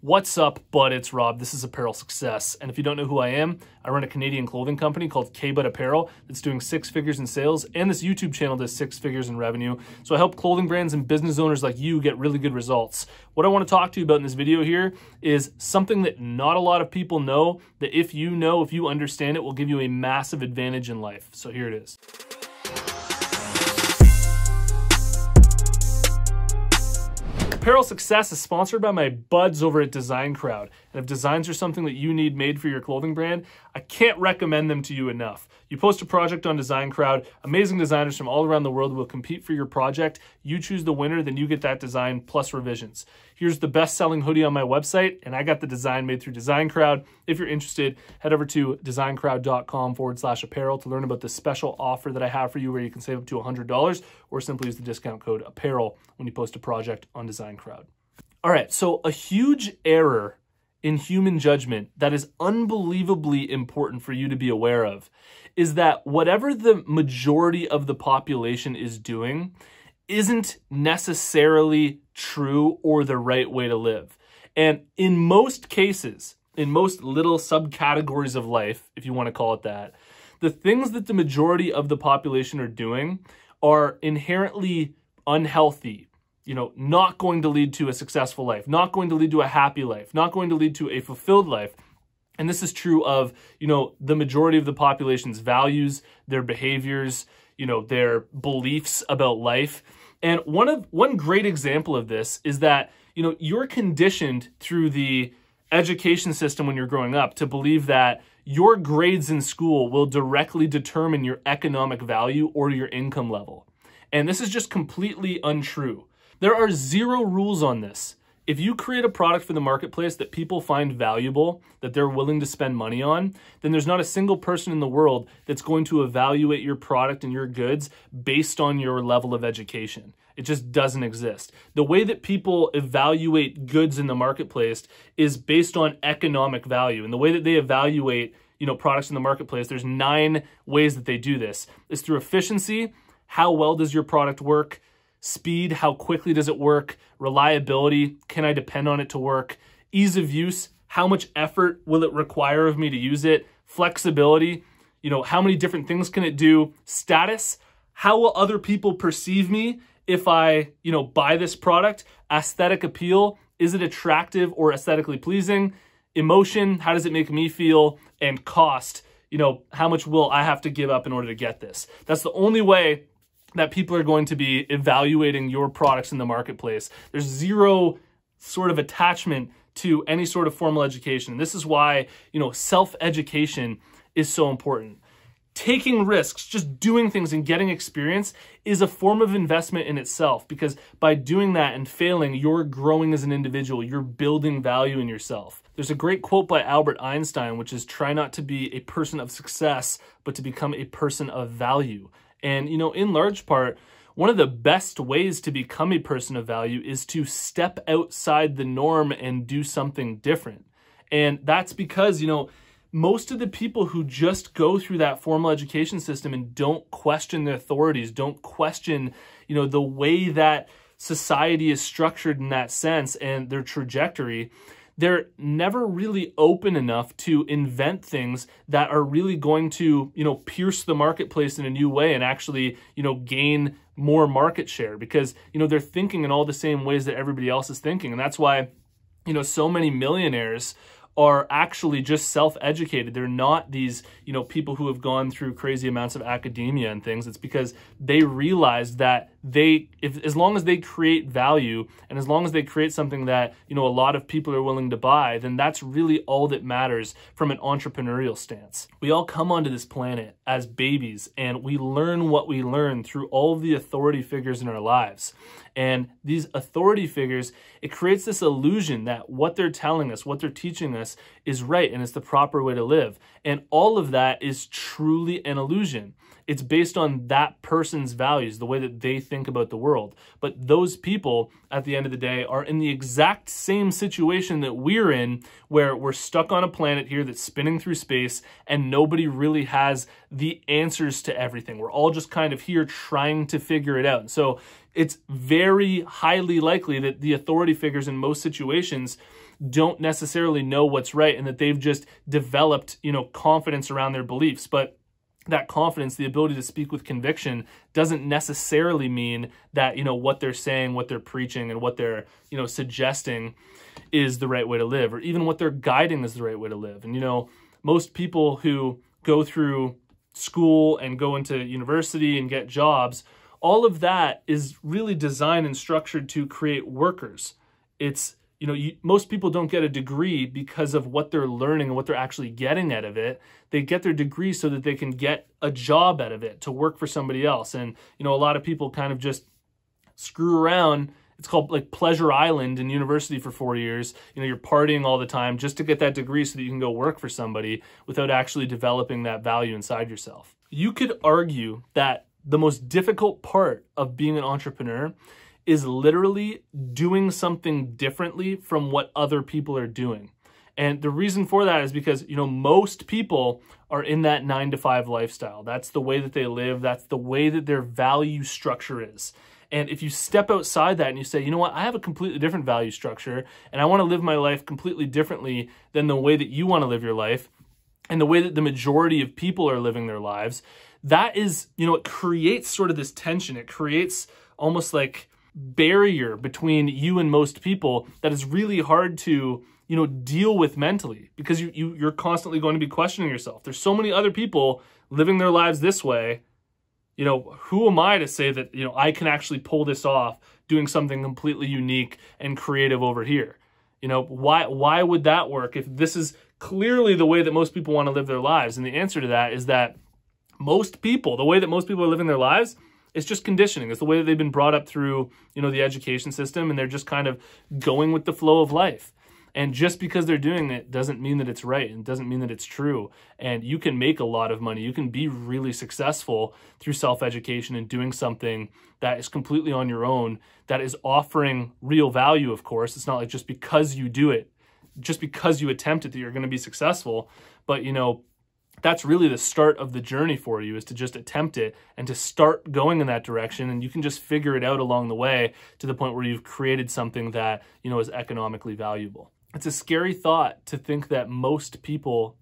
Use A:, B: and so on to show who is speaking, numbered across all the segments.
A: What's up, bud? It's Rob. This is Apparel Success. And if you don't know who I am, I run a Canadian clothing company called K-Bud Apparel that's doing 6 figures in sales, and this YouTube channel does 6 figures in revenue. So I help clothing brands and business owners like you get really good results. What I want to talk to you about in this video here is something that not a lot of people know, that if you understand it, will give you a massive advantage in life. So here it is. Apparel Success is sponsored by my buds over at Design Crowd. And if designs are something that you need made for your clothing brand, I can't recommend them to you enough. You post a project on Design Crowd, amazing designers from all around the world will compete for your project. You choose the winner, then you get that design plus revisions. Here's the best-selling hoodie on my website, and I got the design made through Design Crowd. If you're interested, head over to designcrowd.com/apparel to learn about the special offer that I have for you where you can save up to $100, or simply use the discount code APPAREL when you post a project on Design Crowd. All right, so a huge error in human judgment that is unbelievably important for you to be aware of is that whatever the majority of the population is doing isn't necessarily true or the right way to live. And in most cases, in most little subcategories of life, if you want to call it that, the things that the majority of the population are doing are inherently unhealthy, not going to lead to a successful life, not going to lead to a happy life, not going to lead to a fulfilled life. And this is true of, the majority of the population's values, their behaviors, their beliefs about life. And one great example of this is that, you're conditioned through the education system when you're growing up to believe that your grades in school will directly determine your economic value or your income level. And this is just completely untrue. There are 0 rules on this. If you create a product for the marketplace that people find valuable, that they're willing to spend money on, then there's not a single person in the world that's going to evaluate your product and your goods based on your level of education. It just doesn't exist. The way that people evaluate goods in the marketplace is based on economic value. And the way that they evaluate, products in the marketplace, there's 9 ways that they do this. It's through efficiency. How well does your product work? Speed, how quickly does it work? Reliability, can I depend on it to work? Ease of use, how much effort will it require of me to use it? Flexibility, how many different things can it do? Status, how will other people perceive me if I, buy this product? Aesthetic appeal, is it attractive or aesthetically pleasing? Emotion, how does it make me feel? And cost, how much will I have to give up in order to get this? That's the only way that people are going to be evaluating your products in the marketplace. There's 0 sort of attachment to any sort of formal education. This is why, self-education is so important. Taking risks, just doing things and getting experience is a form of investment in itself, because by doing that and failing, you're growing as an individual. You're building value in yourself. There's a great quote by Albert Einstein, which is, try not to be a person of success, but to become a person of value. And, in large part, one of the best ways to become a person of value is to step outside the norm and do something different. And that's because, most of the people who just go through that formal education system and don't question the authorities, don't question, the way that society is structured in that sense and their trajectory, they're never really open enough to invent things that are really going to, pierce the marketplace in a new way and actually, gain more market share, because, they're thinking in all the same ways that everybody else is thinking. And that's why, so many millionaires are actually just self-educated. They're not these, people who have gone through crazy amounts of academia and things. It's because they realize that as long as they create value and as long as they create something that, a lot of people are willing to buy, then that's really all that matters from an entrepreneurial stance. We all come onto this planet as babies and we learn what we learn through all of the authority figures in our lives. And these authority figures, it creates this illusion that what they're telling us, what they're teaching us is right and it's the proper way to live. And all of that is truly an illusion. It's based on that person's values, the way that they think about the world. But those people, at the end of the day, are in the exact same situation that we're in, where we're stuck on a planet here that's spinning through space and nobody really has the answers to everything. We're all just kind of here trying to figure it out. And so it's very highly likely that the authority figures in most situations don't necessarily know what's right and that they've just developed, you know, confidence around their beliefs. But that confidence, the ability to speak with conviction, doesn't necessarily mean that, you know, what they're saying, what they're preaching, and what they're, you know, suggesting is the right way to live, or even what they're guiding is the right way to live. And, you know, most people who go through school and go into university and get jobs, all of that is really designed and structured to create workers. It's, you know, most people don't get a degree because of what they're learning and what they're actually getting out of it. They get their degree so that they can get a job out of it, to work for somebody else. And, you know, a lot of people kind of just screw around. It's called like Pleasure Island in university for 4 years. You know, you're partying all the time just to get that degree so that you can go work for somebody without actually developing that value inside yourself. You could argue that the most difficult part of being an entrepreneur is literally doing something differently from what other people are doing. And the reason for that is because, you know, most people are in that 9-to-5 lifestyle. That's the way that they live. That's the way that their value structure is. And if you step outside that and you say, you know what, I have a completely different value structure and I want to live my life completely differently than the way that you want to live your life and the way that the majority of people are living their lives, that is, you know, it creates sort of this tension. It creates almost like barrier between you and most people that is really hard to, you know, deal with mentally, because you're constantly going to be questioning yourself. There's so many other people living their lives this way. You know, who am I to say that, you know, I can actually pull this off doing something completely unique and creative over here? You know, why would that work if this is clearly the way that most people want to live their lives? And the answer to that is that most people, the way that most people are living their lives, it's just conditioning. It's the way that they've been brought up through, you know, the education system, and they're just kind of going with the flow of life. And just because they're doing it doesn't mean that it's right, and doesn't mean that it's true. And you can make a lot of money. You can be really successful through self-education and doing something that is completely on your own, that is offering real value, of course. It's not like just because you do it, just because you attempt it, that you're going to be successful. But, you know, that's really the start of the journey for you, is to just attempt it and to start going in that direction. And you can just figure it out along the way to the point where you've created something that, you know, is economically valuable. It's a scary thought to think that most people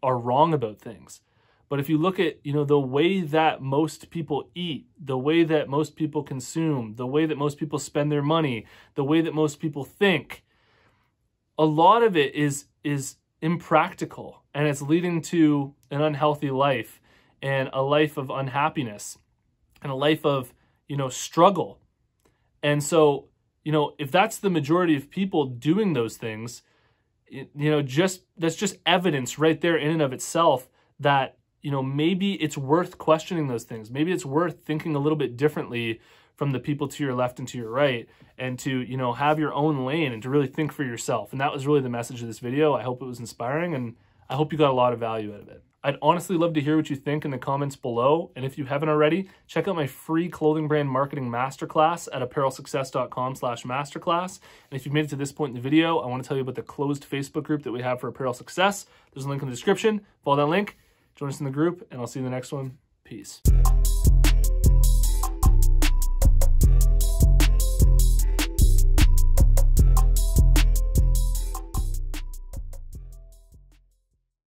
A: are wrong about things. But if you look at, you know, the way that most people eat, the way that most people consume, the way that most people spend their money, the way that most people think, a lot of it is impractical, and it's leading to an unhealthy life and a life of unhappiness and a life of, you know, struggle. And so, you know, if that's the majority of people doing those things, you know, that's just evidence right there in and of itself that, you know, maybe it's worth questioning those things. Maybe it's worth thinking a little bit differently from the people to your left and to your right, and to, you know, have your own lane and to really think for yourself. And that was really the message of this video. I hope it was inspiring, and I hope you got a lot of value out of it. I'd honestly love to hear what you think in the comments below. And if you haven't already, check out my free clothing brand marketing masterclass at apparelsuccess.com/masterclass. And if you've made it to this point in the video, I want to tell you about the closed Facebook group that we have for Apparel Success. There's a link in the description. Follow that link, join us in the group, and I'll see you in the next one. Peace.